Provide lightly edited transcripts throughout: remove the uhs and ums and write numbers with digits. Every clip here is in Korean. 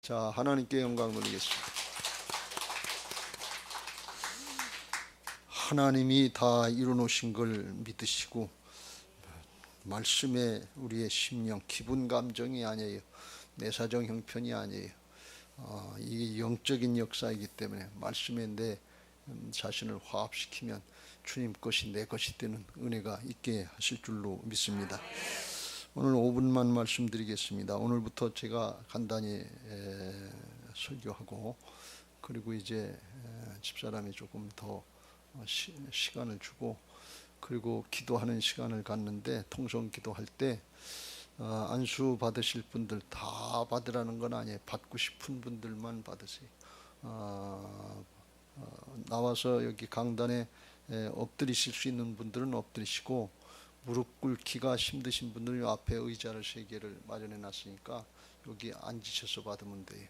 자, 하나님께 영광 돌리겠습니다. 하나님이 다 이루놓으신 걸 믿으시고 말씀에 우리의 심령, 기분, 감정이 아니에요. 내 사정 형편이 아니에요. 이게 영적인 역사이기 때문에 말씀에 내 자신을 화합시키면 주님 것이 내 것이 되는 은혜가 있게 하실 줄로 믿습니다. 오늘 5분만 말씀드리겠습니다. 오늘부터 제가 간단히 설교하고 그리고 이제 집사람이 조금 더 시간을 주고 그리고 기도하는 시간을 갖는데 통성 기도할 때 안수 받으실 분들 다 받으라는 건 아니에요. 받고 싶은 분들만 받으세요. 나와서 여기 강단에 엎드리실 수 있는 분들은 엎드리시고 무릎 꿇기가 힘드신 분들은 앞에 의자를 3개를 마련해 놨으니까 여기 앉으셔서 받으면 돼요.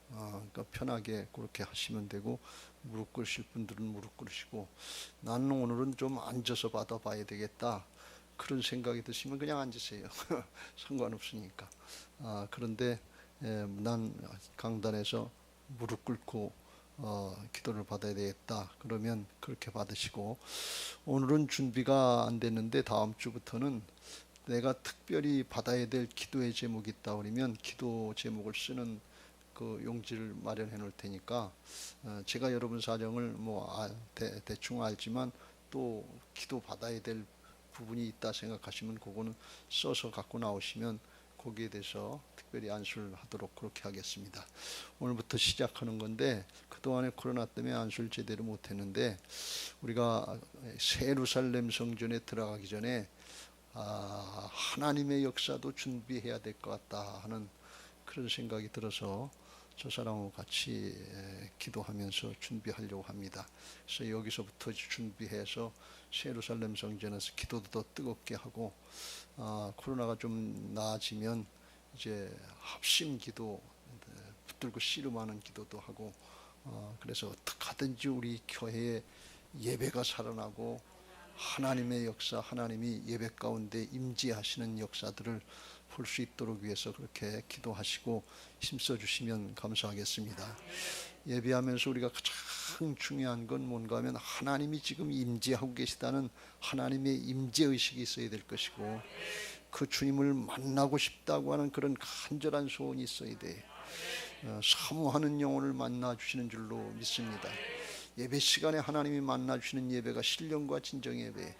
그러니까 편하게 그렇게 하시면 되고 무릎 꿇으실 분들은 무릎 꿇으시고 나는 오늘은 좀 앉아서 받아봐야 되겠다 그런 생각이 드시면 그냥 앉으세요. 상관없으니까. 그런데 난 강단에서 무릎 꿇고 기도를 받아야 되겠다 그러면 그렇게 받으시고, 오늘은 준비가 안 됐는데 다음 주부터는 내가 특별히 받아야 될 기도의 제목이 있다 그러면 기도 제목을 쓰는 그 용지를 마련해 놓을 테니까 제가 여러분 사정을 대충 알지만 또 기도 받아야 될 부분이 있다 생각하시면 그거는 써서 갖고 나오시면 거기에 대해서 특별히 안수를 하도록 그렇게 하겠습니다. 오늘부터 시작하는 건데 그동안에 코로나 때문에 안수를 제대로 못했는데 우리가 예루살렘 성전에 들어가기 전에 하나님의 역사도 준비해야 될 것 같다 하는 그런 생각이 들어서 저 사람하고 같이 기도하면서 준비하려고 합니다. 그래서 여기서부터 준비해서 예루살렘 성전에서 기도도 더 뜨겁게 하고 코로나가 좀 나아지면 이제 합심 기도, 붙들고 씨름하는 기도도 하고 그래서 어떻게 하든지 우리 교회에 예배가 살아나고 하나님의 역사, 하나님이 예배 가운데 임재하시는 역사들을 볼 수 있도록 위해서 그렇게 기도하시고 힘써 주시면 감사하겠습니다. 예배하면서 우리가 가장 중요한 건 뭔가 하면 하나님이 지금 임재하고 계시다는 하나님의 임재의식이 있어야 될 것이고 그 주님을 만나고 싶다고 하는 그런 간절한 소원이 있어야 돼. 사모하는 영혼을 만나 주시는 줄로 믿습니다. 예배 시간에 하나님이 만나 주시는 예배가 신령과 진정의 예배.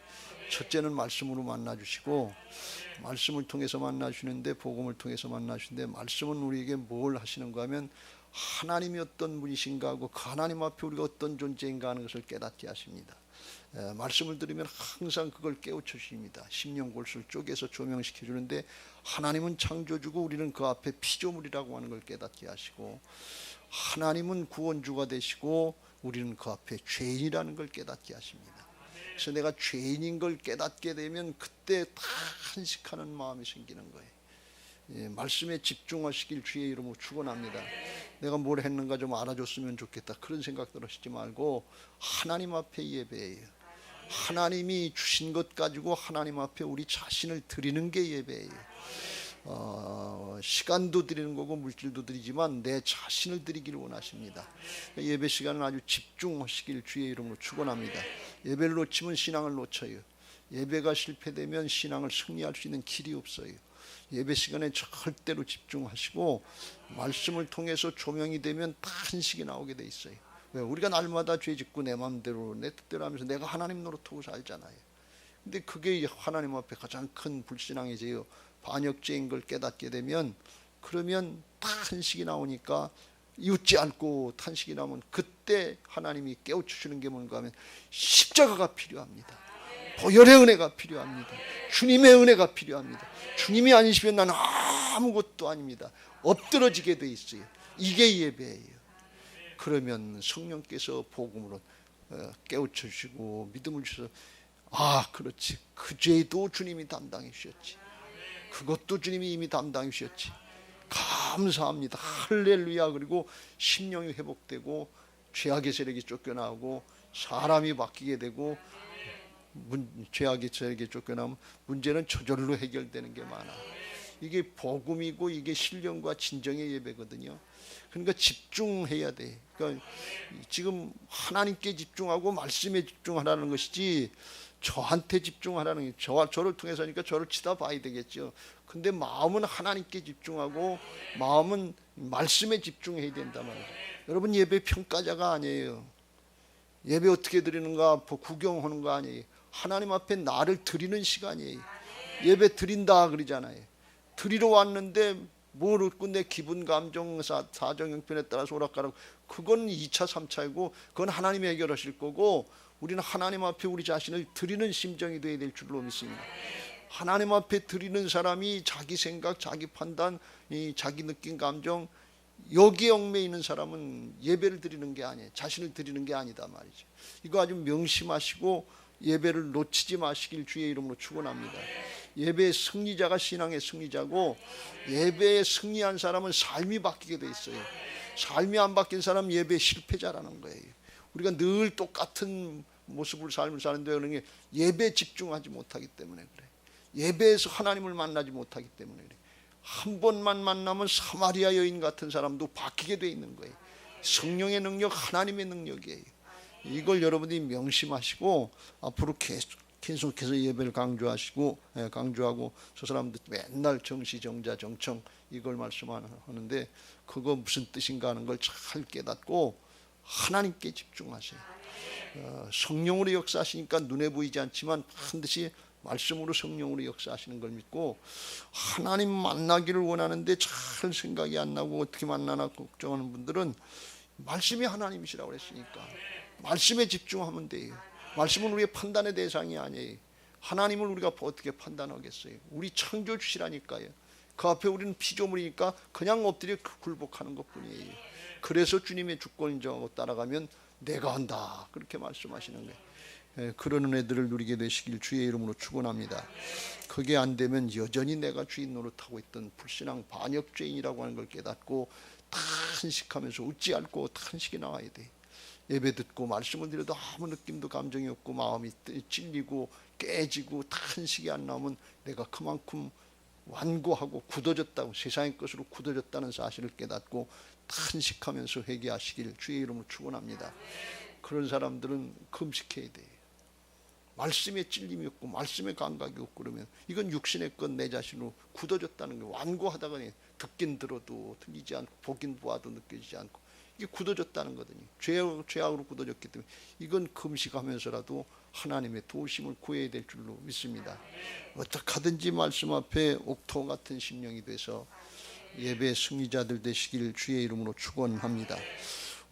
첫째는 말씀으로 만나 주시고 말씀을 통해서 만나 주시는데 복음을 통해서 만나 주시는데 말씀은 우리에게 뭘 하시는가 하면 하나님이 어떤 분이신가 하고 그 하나님 앞에 우리가 어떤 존재인가 하는 것을 깨닫게 하십니다. 말씀을 들으면 항상 그걸 깨우쳐 주십니다. 심령골수를 쪼개서 조명시켜 주는데 하나님은 창조주고 우리는 그 앞에 피조물이라고 하는 걸 깨닫게 하시고 하나님은 구원주가 되시고 우리는 그 앞에 죄인이라는 걸 깨닫게 하십니다. 그래서 내가 죄인인 걸 깨닫게 되면 그때 탄식하는 마음이 생기는 거예요. 말씀에 집중하시길 주의 이름으로 축원합니다. 내가 뭘 했는가 좀 알아줬으면 좋겠다 그런 생각들 하시지 말고 하나님 앞에 예배예요. 하나님이 주신 것 가지고 하나님 앞에 우리 자신을 드리는 게 예배예요. 시간도 드리는 거고 물질도 드리지만 내 자신을 드리기를 원하십니다. 예배 시간은 아주 집중하시길 주의 이름으로 축원합니다. 예배를 놓치면 신앙을 놓쳐요. 예배가 실패되면 신앙을 승리할 수 있는 길이 없어요. 예배 시간에 절대로 집중하시고 말씀을 통해서 조명이 되면 탄식이 나오게 돼 있어요. 왜? 우리가 날마다 죄 짓고 내 마음대로 내 뜻대로 하면서 내가 하나님 노릇하고 살잖아요. 근데 그게 하나님 앞에 가장 큰 불신앙이지요. 반역죄인 걸 깨닫게 되면 그러면 탄식이 나오니까 이웃지 않고 탄식이 나오면 그때 하나님이 깨우쳐주는 게 뭔가 하면 십자가가 필요합니다. 보혈의 은혜가 필요합니다. 주님의 은혜가 필요합니다. 주님이 아니시면 나는 아무것도 아닙니다. 엎드러지게 돼 있어요. 이게 예배예요. 그러면 성령께서 복음으로 깨우쳐 주시고 믿음을 주셔서 그렇지, 그 죄도 주님이 담당해 주셨지, 그것도 주님이 이미 담당해 주셨지, 감사합니다, 할렐루야. 그리고 심령이 회복되고 죄악의 세력이 쫓겨나고 사람이 바뀌게 되고 죄악의 세력이 쫓겨나면 문제는 저절로 해결되는 게 많아. 이게 복음이고 이게 신령과 진정의 예배거든요. 그러니까 집중해야 돼. 그러니까 지금 하나님께 집중하고 말씀에 집중하라는 것이지 저한테 집중하라는 게 저를 통해서니까 저를 치다봐야 되겠죠. 근데 마음은 하나님께 집중하고 마음은 말씀에 집중해야 된단 말이죠. 여러분, 예배 평가자가 아니에요. 예배 어떻게 드리는가 구경하는 거 아니에요. 하나님 앞에 나를 드리는 시간이에요. 예배 드린다 그러잖아요. 드리러 왔는데 뭘 얻고 내 기분, 감정, 사정, 형편에 따라서 오락가락, 그건 2차, 3차이고 그건 하나님이 해결하실 거고, 우리는 하나님 앞에 우리 자신을 드리는 심정이 되어야 될 줄로 믿습니다. 하나님 앞에 드리는 사람이 자기 생각, 자기 판단, 자기 느낌, 감정, 여기에 얽매여 있는 사람은 예배를 드리는 게 아니에요. 자신을 드리는 게 아니다 말이죠. 이거 아주 명심하시고 예배를 놓치지 마시길 주의 이름으로 축원합니다. 예배의 승리자가 신앙의 승리자고, 예배에 승리한 사람은 삶이 바뀌게 돼 있어요. 삶이 안 바뀐 사람은 예배 실패자라는 거예요. 우리가 늘 똑같은 모습을 삶을 사는데 그런 게 예배에 집중하지 못하기 때문에 그래. 예배에서 하나님을 만나지 못하기 때문에 그래. 한 번만 만나면 사마리아 여인 같은 사람도 바뀌게 돼 있는 거예요. 성령의 능력, 하나님의 능력이에요. 이걸 여러분이 명심하시고 앞으로 계속해서 예배를 강조하고, 저 사람들 맨날 정시정자 정청 이걸 말씀하는데 그거 무슨 뜻인가 하는 걸 잘 깨닫고 하나님께 집중하세요. 성령으로 역사하시니까 눈에 보이지 않지만 반드시 말씀으로 성령으로 역사하시는 걸 믿고, 하나님 만나기를 원하는데 잘 생각이 안 나고 어떻게 만나나 걱정하는 분들은 말씀이 하나님이시라고 그랬으니까 말씀에 집중하면 돼요. 말씀은 우리의 판단의 대상이 아니에요. 하나님을 우리가 어떻게 판단하겠어요? 우리 창조주시라니까요. 그 앞에 우리는 피조물이니까 그냥 엎드려 굴복하는 것뿐이에요. 그래서 주님의 주권 인정하고 따라가면 내가 한다 그렇게 말씀하시는 거예요. 그런 은혜들을 누리게 되시길 주의 이름으로 축원합니다. 그게 안 되면 여전히 내가 주인 노릇하고 있던 불신앙 반역죄인이라고 하는 걸 깨닫고 탄식하면서 웃지 않고 탄식이 나와야 돼. 예배 듣고 말씀을 드려도 아무 느낌도 감정이 없고 마음이 찔리고 깨지고 탄식이 안 나오면 내가 그만큼 완고하고 굳어졌다고, 세상의 것으로 굳어졌다는 사실을 깨닫고 탄식하면서 회개하시길 주의 이름으로 축원합니다. 그런 사람들은 금식해야 돼요. 말씀에 찔림이 없고 말씀에 감각이 없고 그러면 이건 육신의 것, 내 자신으로 굳어졌다는 게, 완고하다가 듣긴 들어도 들리지 않고 보긴 보아도 느껴지지 않고 이게 굳어졌다는 거거든요. 죄악으로 굳어졌기 때문에 이건 금식하면서라도 하나님의 도우심을 구해야 될 줄로 믿습니다. 어떻게 하든지 말씀 앞에 옥토 같은 심령이 돼서 예배 승리자들 되시길 주의 이름으로 축원합니다.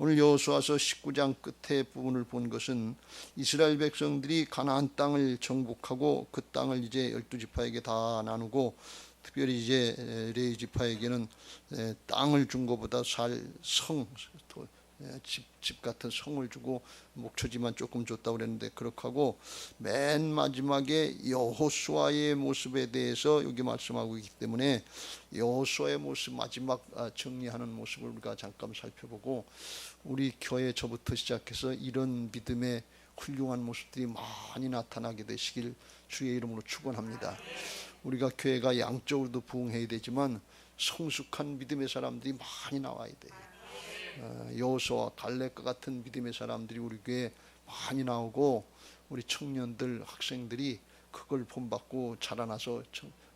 오늘 여호수아서 19장 끝에 부분을 본 것은 이스라엘 백성들이 가나안 땅을 정복하고 그 땅을 이제 12지파에게 다 나누고, 특별히 이제 레위 지파에게는 땅을 준 것보다 집 같은 성을 주고 목초지만 조금 줬다고 그랬는데, 그렇게 하고 맨 마지막에 여호수아의 모습에 대해서 여기 말씀하고 있기 때문에 여호수아의 모습, 마지막 정리하는 모습을 우리가 잠깐 살펴보고, 우리 교회 저부터 시작해서 이런 믿음의 훌륭한 모습들이 많이 나타나게 되시길 주의 이름으로 축원합니다. 우리가 교회가 양적으로도 부흥해야 되지만 성숙한 믿음의 사람들이 많이 나와야 돼요. 여호수아, 갈렙과 같은 믿음의 사람들이 우리 교회에 많이 나오고, 우리 청년들, 학생들이 그걸 본받고 자라나서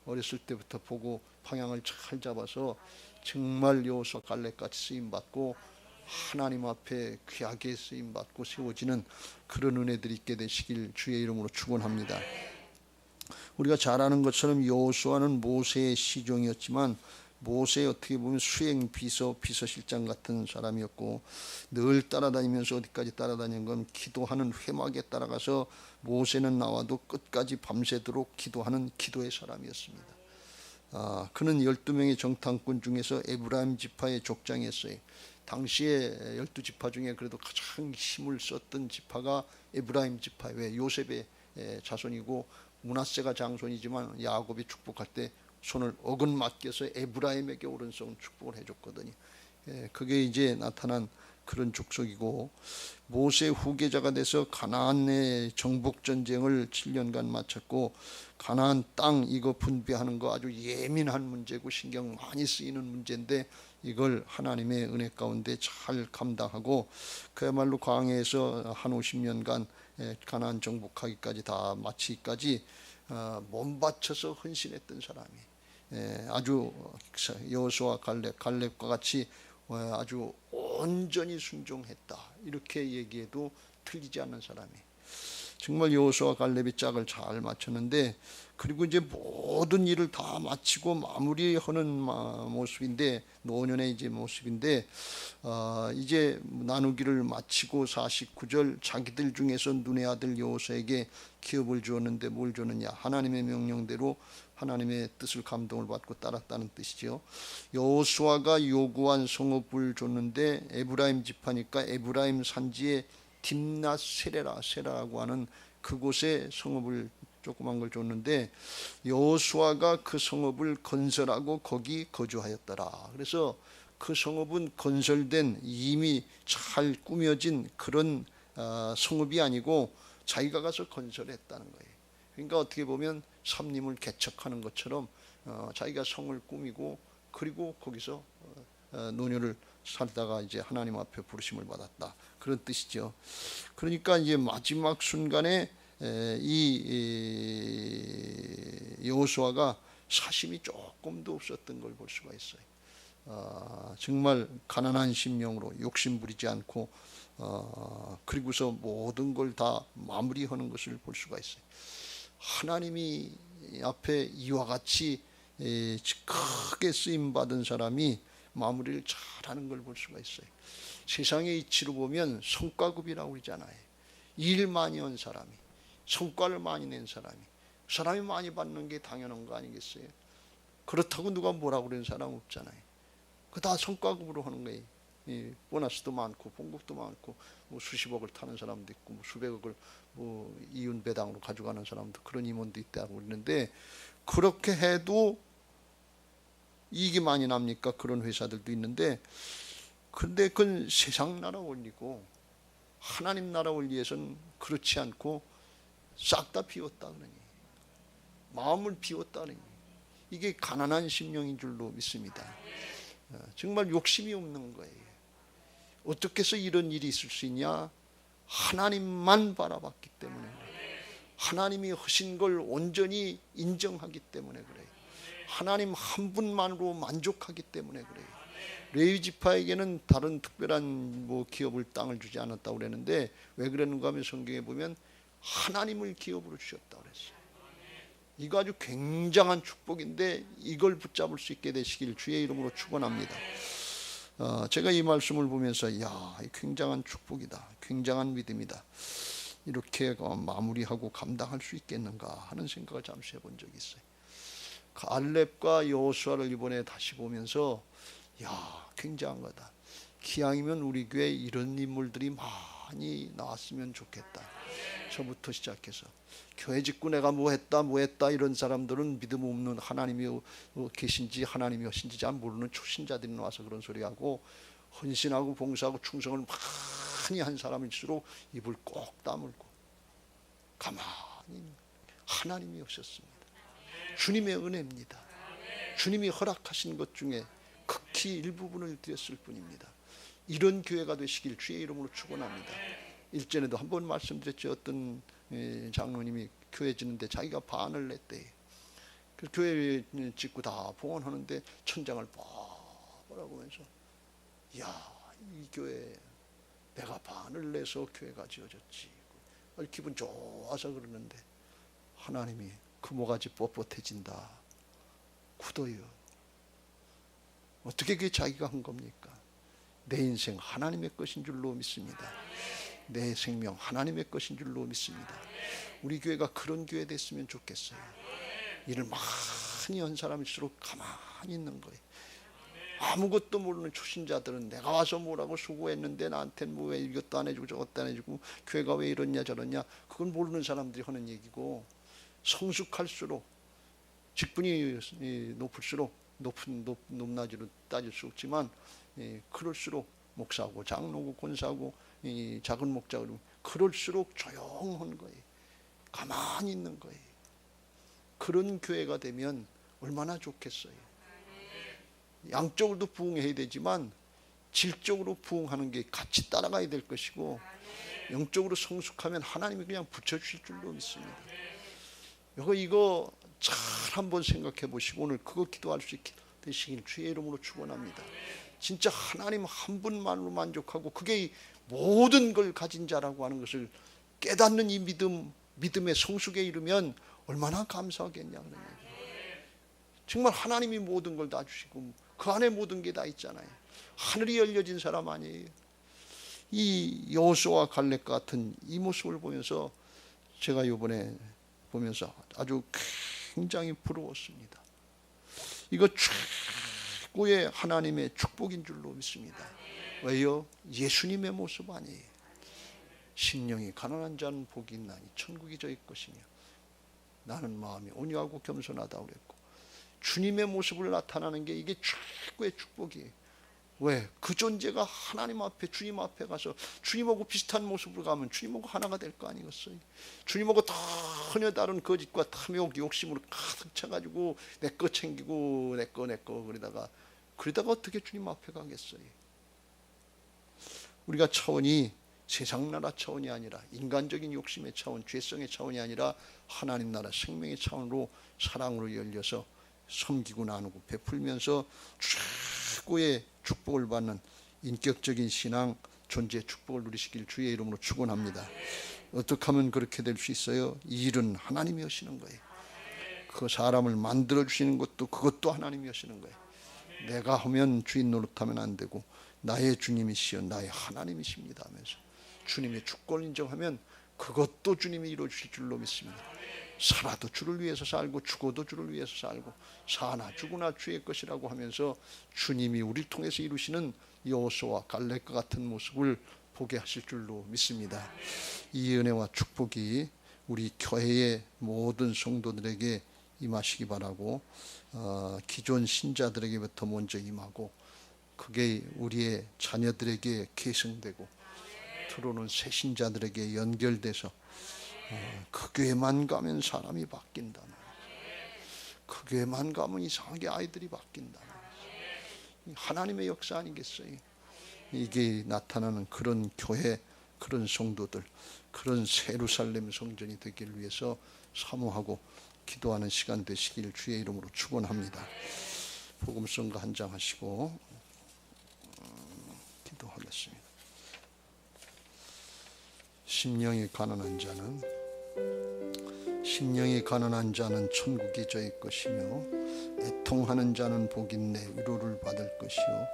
어렸을 때부터 보고 방향을 잘 잡아서 정말 여호수아, 갈렙같이 쓰임받고 하나님 앞에 귀하게 쓰임받고 세워지는 그런 은혜들이 있게 되시길 주의 이름으로 축원합니다. 우리가 잘 아는 것처럼 여호수아는 모세의 시종이었지만 모세의 어떻게 보면 수행 비서실장 같은 사람이었고, 늘 따라다니면서 어디까지 따라다니는 건 기도하는 회막에 따라가서 모세는 나와도 끝까지 밤새도록 기도하는 기도의 사람이었습니다. 그는 12명의 정탐꾼 중에서 에브라임 지파의 족장이었어요. 당시에 12지파 중에 그래도 가장 힘을 썼던 지파가 에브라임 지파, 왜 요셉의 자손이고 므낫세가 장손이지만 야곱이 축복할 때 손을 어긋맞게 해서 에브라임에게 오른손 축복을 해줬거든요. 그게 이제 나타난 그런 족속이고, 모세 후계자가 돼서 가나안의 정복 전쟁을 7년간 마쳤고, 가나안 땅 이거 분배하는 거 아주 예민한 문제고 신경 많이 쓰이는 문제인데, 이걸 하나님의 은혜 가운데 잘 감당하고 그야말로 광야에서 한 50년간 가나안 정복하기까지 다 마치기까지 몸 바쳐서 헌신했던 사람이, 아주 여호수아 갈렙과 같이 아주 온전히 순종했다, 이렇게 얘기해도 틀리지 않는 사람이, 정말 여호수아 갈렙이 짝을 잘 맞췄는데, 그리고 이제 모든 일을 다 마치고 마무리하는 모습인데, 노년의 이제 모습인데, 이제 나누기를 마치고 49절, 자기들 중에서 눈의 아들 여호수아에게 기업을 주었는데 뭘 줬느냐, 하나님의 명령대로 하나님의 뜻을 감동을 받고 따랐다는 뜻이죠. 여호수아가 요구한 성읍을 줬는데, 에브라임 지파니까 에브라임 산지에 딥낫 세라라고 하는 그곳에 성읍을 조그만 걸 줬는데, 여호수아가 그 성읍을 건설하고 거기 거주하였더라. 그래서 그 성읍은 건설된 이미 잘 꾸며진 그런 성읍이 아니고 자기가 가서 건설했다는 거예요. 그러니까 어떻게 보면 삼림을 개척하는 것처럼 자기가 성을 꾸미고, 그리고 거기서 노년을 살다가 이제 하나님 앞에 부르심을 받았다, 그런 뜻이죠. 그러니까 이제 마지막 순간에 이 여호수아가 사심이 조금도 없었던 걸 볼 수가 있어요. 정말 가난한 심령으로 욕심 부리지 않고, 그리고서 모든 걸 다 마무리하는 것을 볼 수가 있어요. 하나님이 앞에 이와 같이 크게 쓰임 받은 사람이 마무리를 잘하는 걸 볼 수가 있어요. 세상의 이치로 보면 성과급이라고 그러잖아요. 일 많이 한 사람이, 성과를 많이 낸 사람이 많이 받는 게 당연한 거 아니겠어요? 그렇다고 누가 뭐라고 그러는 사람 없잖아요. 그 다 성과급으로 하는 거예요. 보너스도 많고 봉급도 많고, 뭐 수십억을 타는 사람도 있고, 뭐 수백억을 뭐 이윤 배당으로 가져가는 사람도, 그런 임원도 있다고 그러는데, 그렇게 해도 이익이 많이 납니까? 그런 회사들도 있는데, 근데 그건 세상 나라 원리고 하나님 나라 원리에서는 그렇지 않고 싹 다 비웠다 그러니, 마음을 비웠다 그러니, 이게 가난한 심령인 줄로 믿습니다. 정말 욕심이 없는 거예요. 어떻게 해서 이런 일이 있을 수 있냐? 하나님만 바라봤기 때문에 그래요. 하나님이 하신 걸 온전히 인정하기 때문에 그래요. 하나님 한 분만으로 만족하기 때문에 그래요. 레위 지파에게는 다른 특별한 뭐 기업을, 땅을 주지 않았다고 그랬는데, 왜 그랬는가 하면 성경에 보면 하나님을 기업으로 주셨다고 그랬어요. 이거 아주 굉장한 축복인데, 이걸 붙잡을 수 있게 되시길 주의 이름으로 축원합니다. 제가 이 말씀을 보면서, 야, 굉장한 축복이다, 굉장한 믿음이다, 이렇게 마무리하고 감당할 수 있겠는가 하는 생각을 잠시 해본 적이 있어요. 갈렙과 여호수아를 이번에 다시 보면서, 야, 굉장한 거다. 기왕이면 우리 교회에 이런 인물들이 많이 나왔으면 좋겠다. 저부터 시작해서 교회 짓고 내가 뭐 했다 이런 사람들은 믿음 없는, 하나님이 계신지 하나님이 하신지 잘 모르는 초신자들이 나와서 그런 소리하고, 헌신하고 봉사하고 충성을 많이 한 사람일수록 입을 꼭 다물고 가만히 하나님이 오셨습니다. 주님의 은혜입니다. 주님이 허락하신 것 중에 극히 일부분을 드렸을 뿐입니다. 이런 교회가 되시길 주의 이름으로 축원합니다. 일전에도 한번 말씀드렸죠. 어떤 장로님이 교회 짓는데 자기가 반을 냈대요. 그 교회 짓고 다 봉헌하는데 천장을 뻐라고 하면서, 야, 이 교회 내가 반을 내서 교회가 지어졌지, 기분 좋아서 그러는데, 하나님이 그 모가지 뻣뻣해진다, 굳어요. 어떻게 그게 자기가 한 겁니까? 내 인생 하나님의 것인 줄로 믿습니다. 내 생명 하나님의 것인 줄로 믿습니다. 우리 교회가 그런 교회 됐으면 좋겠어요. 일을 많이 한 사람일수록 가만히 있는 거예요. 아무것도 모르는 초신자들은 내가 와서 뭐라고 수고했는데 나한테는 뭐 왜 이것도 안 해주고 저것도 안 해주고, 교회가 왜 이러냐 저러냐, 그건 모르는 사람들이 하는 얘기고, 성숙할수록, 직분이 높을수록, 높낮이로 따질 수 없지만, 그럴수록 목사고 장로고 권사고 이 작은 목자고 그럴수록 조용한 거예요. 가만히 있는 거예요. 그런 교회가 되면 얼마나 좋겠어요. 양적으로도 부흥해야 되지만 질적으로 부흥하는 게 같이 따라가야 될 것이고, 영적으로 성숙하면 하나님이 그냥 붙여주실 줄로 믿습니다. 이거 잘 한번 생각해 보시고 오늘 그거 기도할 수 있게 되시길 주의 이름으로 축원합니다. 진짜 하나님 한 분만으로 만족하고 그게 모든 걸 가진 자라고 하는 것을 깨닫는 이 믿음의 성숙에 이르면 얼마나 감사하겠냐 그런 얘기예요. 정말 하나님이 모든 걸 다 주시고 그 안에 모든 게 다 있잖아요. 하늘이 열려진 사람 아니에요. 이 여호수아와 갈렙 같은 이 모습을 보면서 제가 이번에 보면서 아주 굉장히 부러웠습니다. 이거 최고의 하나님의 축복인 줄로 믿습니다. 왜요? 예수님의 모습 아니에요. 심령이 가난한 자는 복이 있나니 천국이 저희 것이며 나는 마음이 온유하고 겸손하다 그랬고, 주님의 모습을 나타나는 게 이게 최고의 축복이에요. 왜? 그 존재가 하나님 앞에 주님 앞에 가서 주님하고 비슷한 모습으로 가면 주님하고 하나가 될 거 아니겠어요? 주님하고 전혀 다른 거짓과 탐욕 욕심으로 가득 차가지고 내 거 챙기고 내 거 그러다가 어떻게 주님 앞에 가겠어요? 우리가 차원이 세상 나라 차원이 아니라 인간적인 욕심의 차원, 죄성의 차원이 아니라 하나님 나라 생명의 차원으로 사랑으로 열려서 섬기고 나누고 베풀면서 최고의 축복을 받는 인격적인 신앙 존재의 축복을 누리시길 주의 이름으로 축원합니다. 어떻게 하면 그렇게 될 수 있어요? 이 일은 하나님이 하시는 거예요. 그 사람을 만들어 주시는 것도 그것도 하나님이 하시는 거예요. 내가 하면 주인 노릇하면 안 되고 나의 주님이시여 나의 하나님이십니다 하면서 주님의 주권을 인정하면 그것도 주님이 이루어 주실 줄로 믿습니다. 살아도 주를 위해서 살고 죽어도 주를 위해서 살고 사나 죽으나 주의 것이라고 하면서 주님이 우리를 통해서 이루시는 여호수아와 갈렙과 같은 모습을 보게 하실 줄로 믿습니다. 이 은혜와 축복이 우리 교회의 모든 성도들에게 임하시기 바라고, 기존 신자들에게부터 먼저 임하고 그게 우리의 자녀들에게 계승되고 들어오는 새 신자들에게 연결돼서 그 교회만 가면 사람이 바뀐다. 그 교회만 가면 이상하게 아이들이 바뀐다. 하나님의 역사 아니겠어요? 이게 나타나는 그런 교회, 그런 성도들, 그런 예루살렘 성전이 되기를 위해서 사모하고 기도하는 시간 되시길 주의 이름으로 축원합니다. 복음성가 한 장 하시고 기도하겠습니다. 심령이 가난한 자는 천국이 저희 것이며 애통하는 자는 복이 있네 위로를 받을 것이요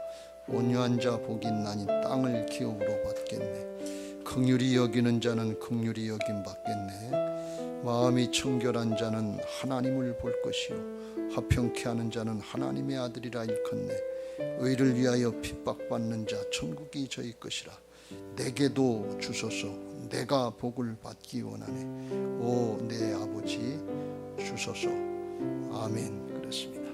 온유한 자 복이 있나니 땅을 기업으로 받겠네. 긍휼히 여기는 자는 긍휼히 여김 받겠네. 마음이 청결한 자는 하나님을 볼 것이요 화평케 하는 자는 하나님의 아들이라 일컫네. 의를 위하여 핍박받는 자 천국이 저희 것이라. 내게도 주소서. 내가 복을 받기 원하네. 오 내 아버지 주소서. 아멘. 그렇습니다.